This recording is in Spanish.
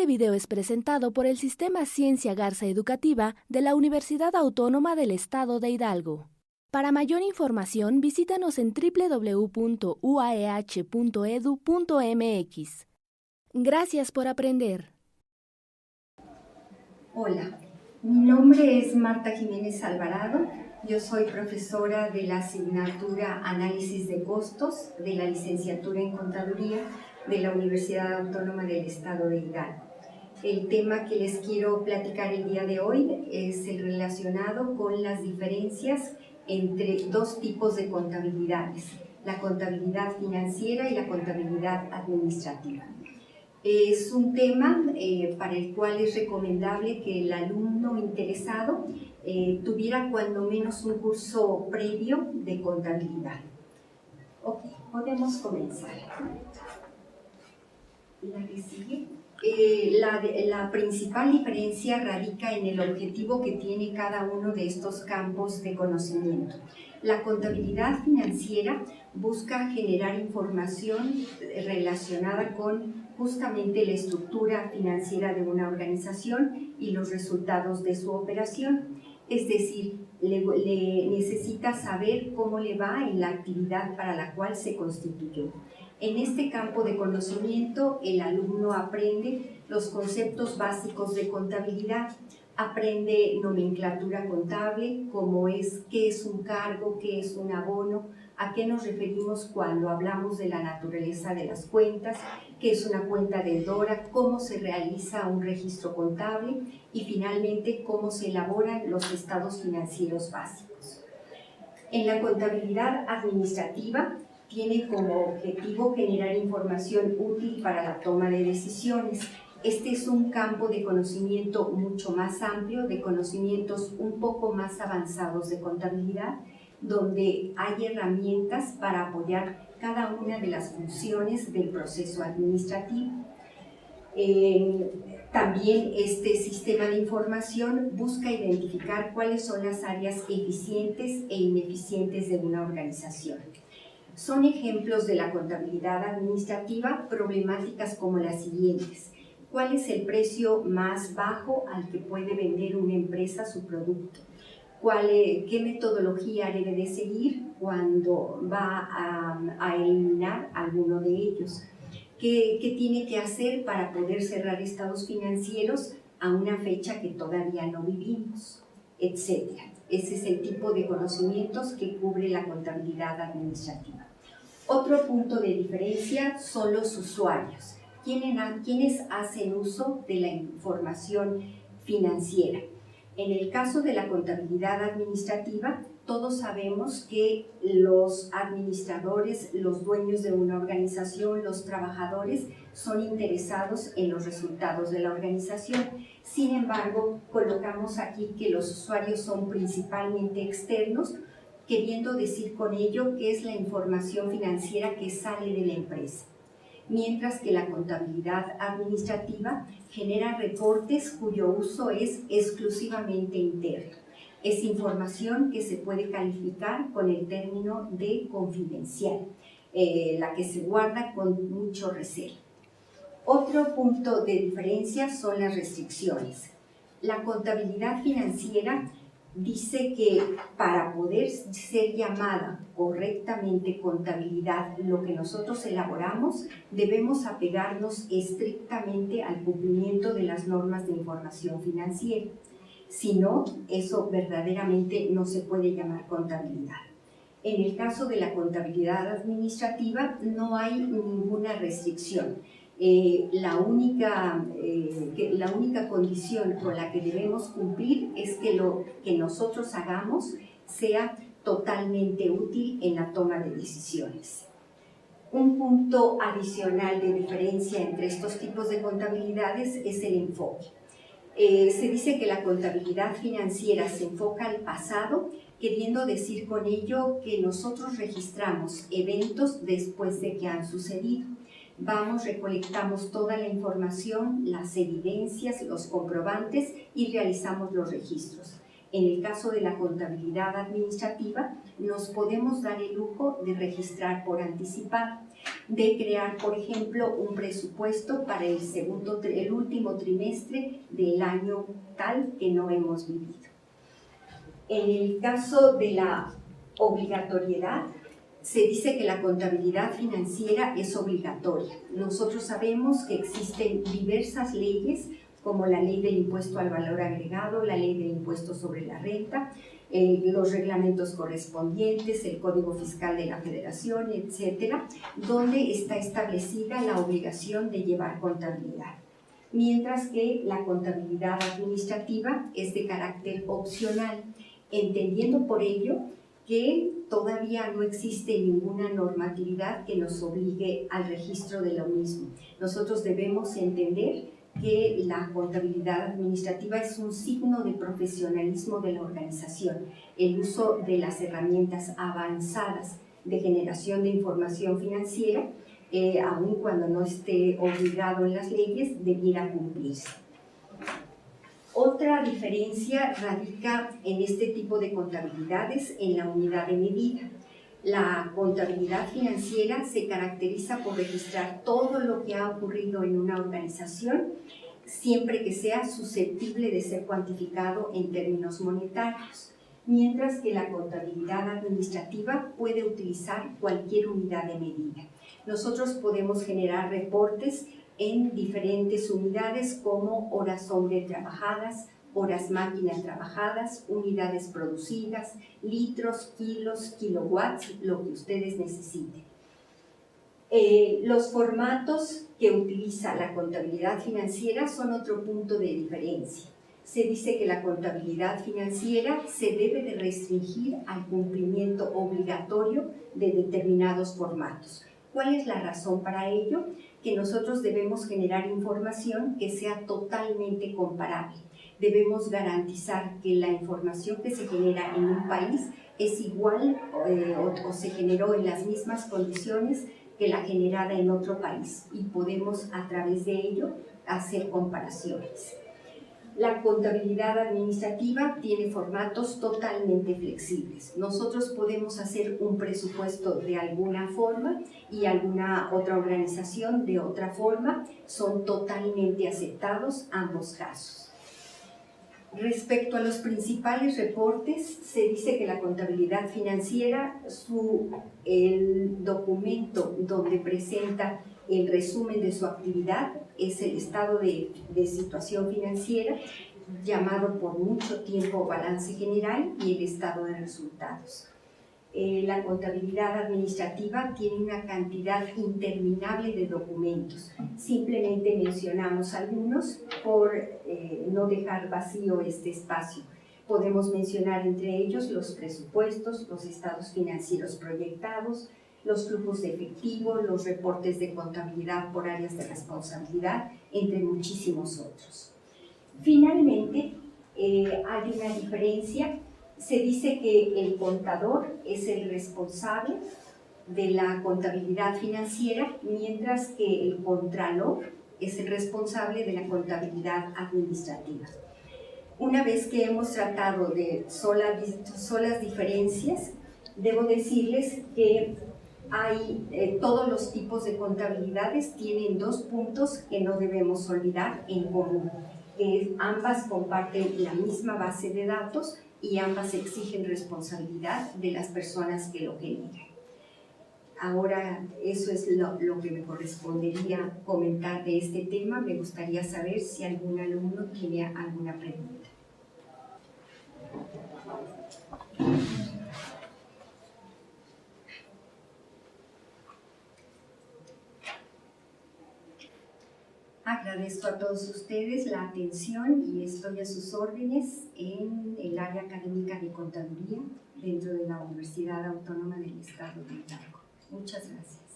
video es presentado por el Sistema Ciencia Garza Educativa de la Universidad Autónoma del Estado de Hidalgo. Para mayor información, visítanos en www.uaeh.edu.mx. Gracias por aprender. Hola, mi nombre es Marta Jiménez Alvarado. Yo soy profesora de la asignatura Análisis de Costos de la licenciatura en Contaduría de la Universidad Autónoma del Estado de Hidalgo. El tema que les quiero platicar el día de hoy es el relacionado con las diferencias entre dos tipos de contabilidades, la contabilidad financiera y la contabilidad administrativa. Es un tema para el cual es recomendable que el alumno interesado tuviera cuando menos un curso previo de contabilidad. Ok, podemos comenzar. La que sigue. La principal diferencia radica en el objetivo que tiene cada uno de estos campos de conocimiento. La contabilidad financiera busca generar información relacionada con justamente la estructura financiera de una organización y los resultados de su operación. Es decir, le necesita saber cómo le va en la actividad para la cual se constituyó. En este campo de conocimiento, el alumno aprende los conceptos básicos de contabilidad, aprende nomenclatura contable, como es qué es un cargo, qué es un abono, a qué nos referimos cuando hablamos de la naturaleza de las cuentas, qué es una cuenta deudora, cómo se realiza un registro contable y finalmente cómo se elaboran los estados financieros básicos. En la contabilidad administrativa, tiene como objetivo generar información útil para la toma de decisiones. Este es un campo de conocimiento mucho más amplio, de conocimientos un poco más avanzados de contabilidad, donde hay herramientas para apoyar cada una de las funciones del proceso administrativo. También este sistema de información busca identificar cuáles son las áreas eficientes e ineficientes de una organización. Son ejemplos de la contabilidad administrativa problemáticas como las siguientes. ¿Cuál es el precio más bajo al que puede vender una empresa su producto? ¿Qué metodología debe de seguir cuando va a eliminar alguno de ellos? ¿Qué tiene que hacer para poder cerrar estados financieros a una fecha que todavía no vivimos? Etcétera. Ese es el tipo de conocimientos que cubre la contabilidad administrativa. Otro punto de diferencia son los usuarios, quienes hacen uso de la información financiera. En el caso de la contabilidad administrativa, todos sabemos que los administradores, los dueños de una organización, los trabajadores, son interesados en los resultados de la organización. Sin embargo, colocamos aquí que los usuarios son principalmente externos, queriendo decir con ello que es la información financiera que sale de la empresa. Mientras que la contabilidad administrativa genera reportes cuyo uso es exclusivamente interno. Es información que se puede calificar con el término de confidencial, la que se guarda con mucho recelo. Otro punto de diferencia son las restricciones. La contabilidad financiera dice que para poder ser llamada correctamente contabilidad, lo que nosotros elaboramos, debemos apegarnos estrictamente al cumplimiento de las normas de información financiera. Si no, eso verdaderamente no se puede llamar contabilidad. En el caso de la contabilidad administrativa no hay ninguna restricción. La única condición con la que debemos cumplir es que lo que nosotros hagamos sea totalmente útil en la toma de decisiones. Un punto adicional de diferencia entre estos tipos de contabilidades es el enfoque. Se dice que la contabilidad financiera se enfoca al pasado, queriendo decir con ello que nosotros registramos eventos después de que han sucedido. Vamos, recolectamos toda la información, las evidencias, los comprobantes y realizamos los registros. En el caso de la contabilidad administrativa, nos podemos dar el lujo de registrar por anticipado. de crear, por ejemplo, un presupuesto para el último trimestre del año tal que no hemos vivido. En el caso de la obligatoriedad, se dice que la contabilidad financiera es obligatoria. Nosotros sabemos que existen diversas leyes, como la ley del impuesto al valor agregado, la ley del impuesto sobre la renta, los reglamentos correspondientes, el Código Fiscal de la Federación, etcétera, donde está establecida la obligación de llevar contabilidad. Mientras que la contabilidad administrativa es de carácter opcional, entendiendo por ello que todavía no existe ninguna normatividad que nos obligue al registro de lo mismo. Nosotros debemos entender que la contabilidad administrativa es un signo de profesionalismo de la organización, el uso de las herramientas avanzadas de generación de información financiera, aun cuando no esté obligado en las leyes, debiera cumplirse. Otra diferencia radica en este tipo de contabilidades en la unidad de medida. La contabilidad financiera se caracteriza por registrar todo lo que ha ocurrido en una organización, siempre que sea susceptible de ser cuantificado en términos monetarios, mientras que la contabilidad administrativa puede utilizar cualquier unidad de medida. Nosotros podemos generar reportes en diferentes unidades como horas hombre trabajadas, horas máquina trabajadas, unidades producidas, litros, kilos, kilowatts, lo que ustedes necesiten. Los formatos que utiliza la contabilidad financiera son otro punto de diferencia. Se dice que la contabilidad financiera se debe de restringir al cumplimiento obligatorio de determinados formatos. ¿Cuál es la razón para ello? Que nosotros debemos generar información que sea totalmente comparable. Debemos garantizar que la información que se genera en un país es igual o se generó en las mismas condiciones que la generada en otro país y podemos a través de ello hacer comparaciones. La contabilidad administrativa tiene formatos totalmente flexibles. Nosotros podemos hacer un presupuesto de alguna forma y alguna otra organización de otra forma. Son totalmente aceptados ambos casos. Respecto a los principales reportes, se dice que la contabilidad financiera, el documento donde presenta el resumen de su actividad es el estado de situación financiera, llamado por mucho tiempo balance general, y el estado de resultados. La contabilidad administrativa tiene una cantidad interminable de documentos. Simplemente mencionamos algunos por no dejar vacío este espacio. Podemos mencionar entre ellos los presupuestos, los estados financieros proyectados, los flujos de efectivo, los reportes de contabilidad por áreas de responsabilidad, entre muchísimos otros. Finalmente, hay una diferencia. Se dice que el contador es el responsable de la contabilidad financiera, mientras que el contralor es el responsable de la contabilidad administrativa. Una vez que hemos tratado de solas diferencias, debo decirles que todos los tipos de contabilidades tienen dos puntos que no debemos olvidar en común. Ambas comparten la misma base de datos y ambas exigen responsabilidad de las personas que lo generan. Ahora, eso es lo que me correspondería comentar de este tema. Me gustaría saber si algún alumno tiene alguna pregunta. Agradezco a todos ustedes la atención y estoy a sus órdenes en el área académica de contaduría dentro de la Universidad Autónoma del Estado de Hidalgo. Muchas gracias.